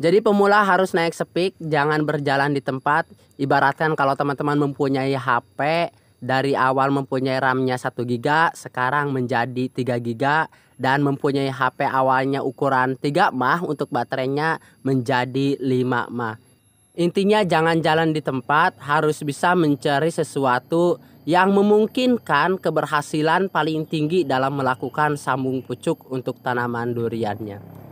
Jadi pemula harus naik speed, jangan berjalan di tempat. Ibaratkan kalau teman-teman mempunyai HP, dari awal mempunyai RAM-nya 1 GB, sekarang menjadi 3 GB, dan mempunyai HP awalnya ukuran 3 mAh untuk baterainya menjadi 5 mAh. Intinya jangan jalan di tempat, harus bisa mencari sesuatu yang memungkinkan keberhasilan paling tinggi dalam melakukan sambung pucuk untuk tanaman duriannya.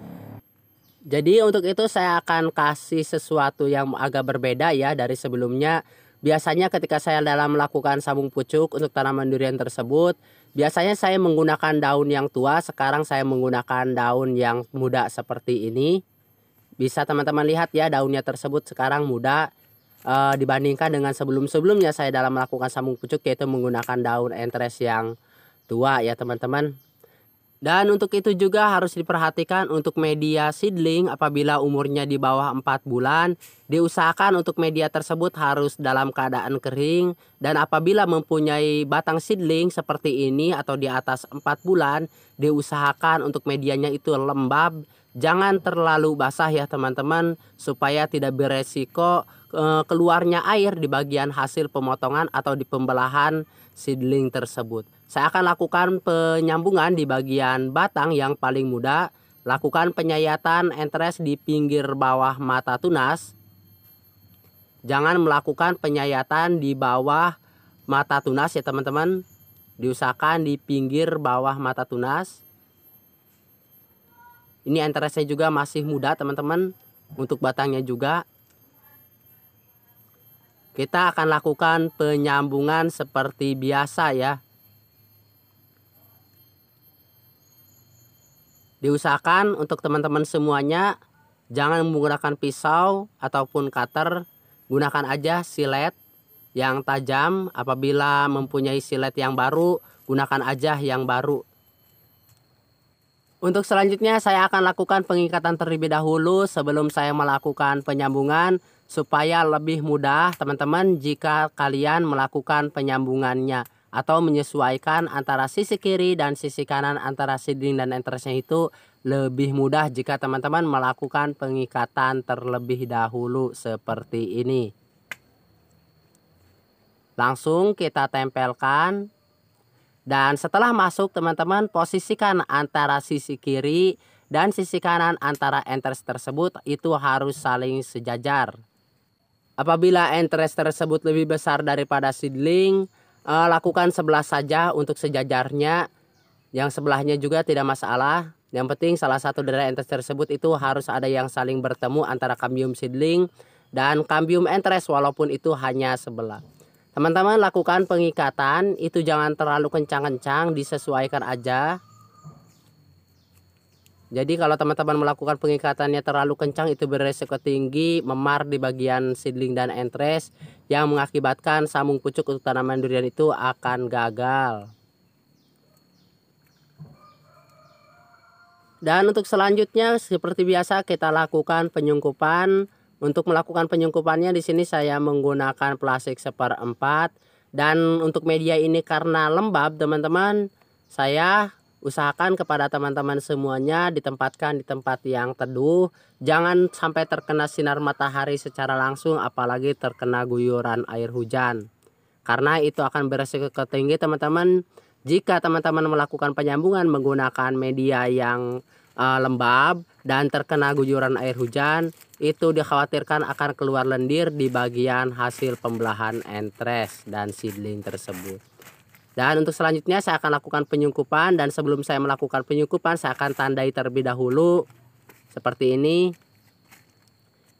Jadi untuk itu saya akan kasih sesuatu yang agak berbeda ya dari sebelumnya. Biasanya ketika saya dalam melakukan sambung pucuk untuk tanaman durian tersebut, biasanya saya menggunakan daun yang tua, sekarang saya menggunakan daun yang muda seperti ini. Bisa teman-teman lihat ya, daunnya tersebut sekarang muda dibandingkan dengan sebelum-sebelumnya saya dalam melakukan sambung pucuk, yaitu menggunakan daun entres yang tua ya teman-teman. Dan untuk itu juga harus diperhatikan untuk media seedling apabila umurnya di bawah 4 bulan. Diusahakan untuk media tersebut harus dalam keadaan kering. Dan apabila mempunyai batang seedling seperti ini atau di atas 4 bulan. Diusahakan untuk medianya itu lembab. Jangan terlalu basah ya teman-teman. Supaya tidak beresiko keluarnya air di bagian hasil pemotongan atau di pembelahan seedling tersebut. Saya akan lakukan penyambungan di bagian batang yang paling muda. Lakukan penyayatan entres di pinggir bawah mata tunas. Jangan melakukan penyayatan di bawah mata tunas ya teman-teman. Diusahakan di pinggir bawah mata tunas. Ini entresnya juga masih muda teman-teman. Untuk batangnya juga. Kita akan lakukan penyambungan seperti biasa ya. Diusahakan untuk teman-teman semuanya jangan menggunakan pisau ataupun cutter, gunakan aja silet yang tajam. Apabila mempunyai silet yang baru, gunakan aja yang baru. Untuk selanjutnya saya akan lakukan pengikatan terlebih dahulu sebelum saya melakukan penyambungan supaya lebih mudah teman-teman jika kalian melakukan penyambungannya. Atau menyesuaikan antara sisi kiri dan sisi kanan antara seedling dan entresnya itu lebih mudah jika teman-teman melakukan pengikatan terlebih dahulu seperti ini. Langsung kita tempelkan. Dan setelah masuk teman-teman posisikan antara sisi kiri dan sisi kanan antara entres tersebut itu harus saling sejajar. Apabila entres tersebut lebih besar daripada seedling, lakukan sebelah saja untuk sejajarnya. Yang sebelahnya juga tidak masalah. Yang penting salah satu dari entres tersebut itu harus ada yang saling bertemu antara cambium seedling dan cambium entres walaupun itu hanya sebelah. Teman-teman lakukan pengikatan itu jangan terlalu kencang-kencang, disesuaikan aja. Jadi kalau teman-teman melakukan pengikatannya terlalu kencang itu beresiko tinggi memar di bagian seedling dan entres yang mengakibatkan sambung pucuk untuk tanaman durian itu akan gagal. Dan untuk selanjutnya seperti biasa kita lakukan penyungkupan. Untuk melakukan penyungkupannya di sini saya menggunakan plastik 1/4 dan untuk media ini karena lembab teman-teman, saya usahakan kepada teman-teman semuanya ditempatkan di tempat yang teduh. Jangan sampai terkena sinar matahari secara langsung apalagi terkena guyuran air hujan. Karena itu akan beresiko tinggi teman-teman. Jika teman-teman melakukan penyambungan menggunakan media yang lembab dan terkena guyuran air hujan, itu dikhawatirkan akan keluar lendir di bagian hasil pembelahan entres dan seedling tersebut. Dan untuk selanjutnya saya akan lakukan penyungkupan dan sebelum saya melakukan penyungkupan saya akan tandai terlebih dahulu seperti ini.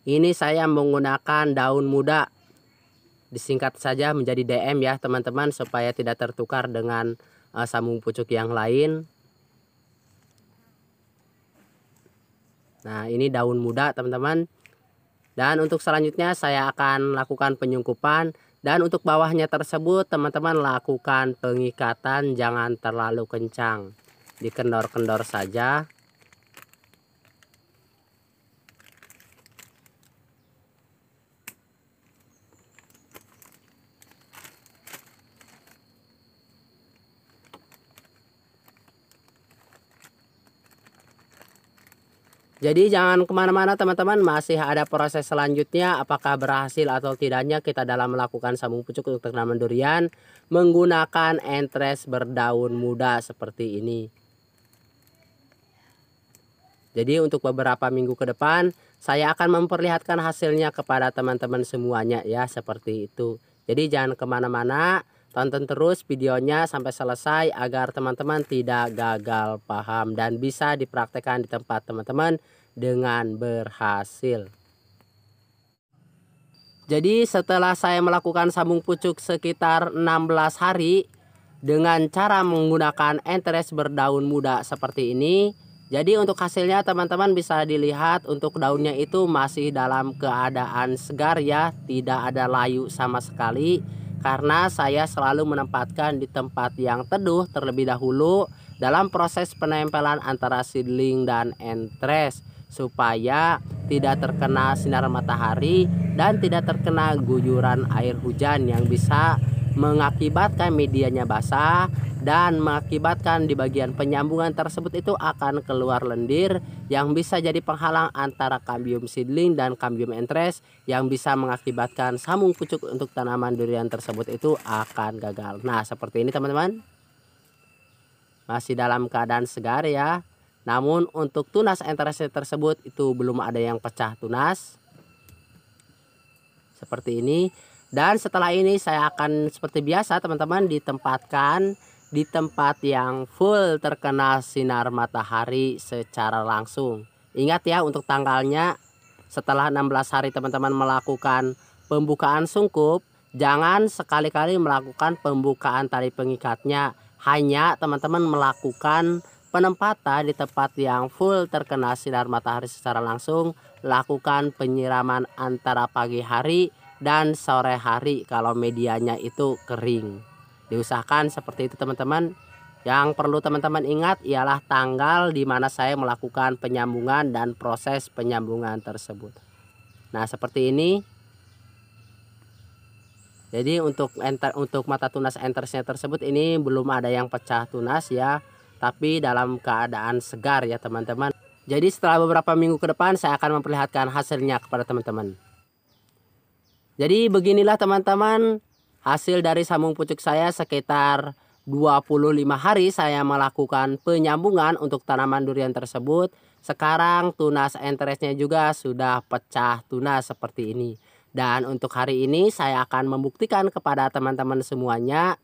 Ini saya menggunakan daun muda. Disingkat saja menjadi DM ya teman-teman supaya tidak tertukar dengan sambung pucuk yang lain. Nah ini daun muda teman-teman. Dan untuk selanjutnya saya akan lakukan penyungkupan. Dan untuk bawahnya tersebut teman-teman lakukan pengikatan jangan terlalu kencang. Dikendor-kendor saja. Jadi jangan kemana-mana teman-teman, masih ada proses selanjutnya. Apakah berhasil atau tidaknya kita dalam melakukan sambung pucuk untuk tanaman durian menggunakan entres berdaun muda seperti ini. Jadi untuk beberapa minggu ke depan saya akan memperlihatkan hasilnya kepada teman-teman semuanya ya, seperti itu. Jadi jangan kemana-mana, tonton terus videonya sampai selesai agar teman-teman tidak gagal paham dan bisa dipraktekkan di tempat teman-teman dengan berhasil. Jadi setelah saya melakukan sambung pucuk sekitar 16 hari dengan cara menggunakan entres berdaun muda seperti ini, jadi untuk hasilnya teman-teman bisa dilihat untuk daunnya itu masih dalam keadaan segar ya, tidak ada layu sama sekali. Karena saya selalu menempatkan di tempat yang teduh terlebih dahulu dalam proses penempelan antara seedling dan entres, supaya tidak terkena sinar matahari dan tidak terkena guyuran air hujan yang bisa mengakibatkan medianya basah dan mengakibatkan di bagian penyambungan tersebut itu akan keluar lendir yang bisa jadi penghalang antara kambium seedling dan kambium entres yang bisa mengakibatkan sambung pucuk untuk tanaman durian tersebut itu akan gagal. Nah seperti ini teman-teman, masih dalam keadaan segar ya. Namun untuk tunas entres tersebut itu belum ada yang pecah tunas seperti ini. Dan setelah ini saya akan seperti biasa teman-teman ditempatkan di tempat yang full terkena sinar matahari secara langsung. Ingat ya untuk tanggalnya, setelah 16 hari teman-teman melakukan pembukaan sungkup, jangan sekali-kali melakukan pembukaan tali pengikatnya. Hanya teman-teman melakukan penempatan di tempat yang full terkena sinar matahari secara langsung. Lakukan penyiraman antara pagi hari dan sore hari kalau medianya itu kering. Diusahakan seperti itu teman-teman. Yang perlu teman-teman ingat ialah tanggal di mana saya melakukan penyambungan dan proses penyambungan tersebut. Nah seperti ini. Jadi untuk mata tunas entersnya tersebut ini belum ada yang pecah tunas ya, tapi dalam keadaan segar ya teman-teman. Jadi setelah beberapa minggu ke depan saya akan memperlihatkan hasilnya kepada teman-teman. Jadi beginilah teman-teman hasil dari sambung pucuk saya. Sekitar 25 hari saya melakukan penyambungan untuk tanaman durian tersebut. Sekarang tunas entresnya juga sudah pecah tunas seperti ini. Dan untuk hari ini saya akan membuktikan kepada teman-teman semuanya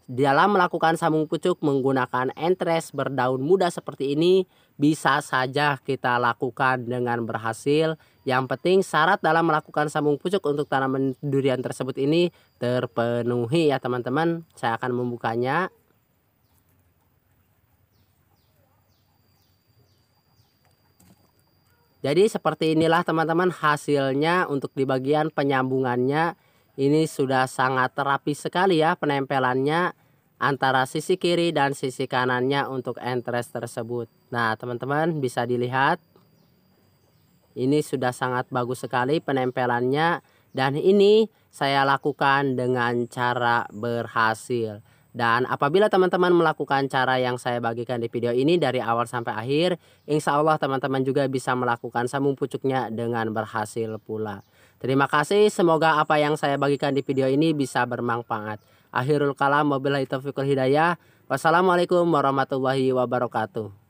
dalam melakukan sambung pucuk menggunakan entres berdaun muda seperti ini bisa saja kita lakukan dengan berhasil. Yang penting syarat dalam melakukan sambung pucuk untuk tanaman durian tersebut ini terpenuhi ya teman-teman. Saya akan membukanya. Jadi seperti inilah teman-teman hasilnya untuk di bagian penyambungannya. Ini sudah sangat rapi sekali ya penempelannya antara sisi kiri dan sisi kanannya untuk entres tersebut. Nah teman-teman bisa dilihat ini sudah sangat bagus sekali penempelannya, dan ini saya lakukan dengan cara berhasil. Dan apabila teman-teman melakukan cara yang saya bagikan di video ini dari awal sampai akhir, insya Allah teman-teman juga bisa melakukan sambung pucuknya dengan berhasil pula. Terima kasih, semoga apa yang saya bagikan di video ini bisa bermanfaat. Akhirul kalam, wabillahi taufiq wal hidayah. Wassalamualaikum warahmatullahi wabarakatuh.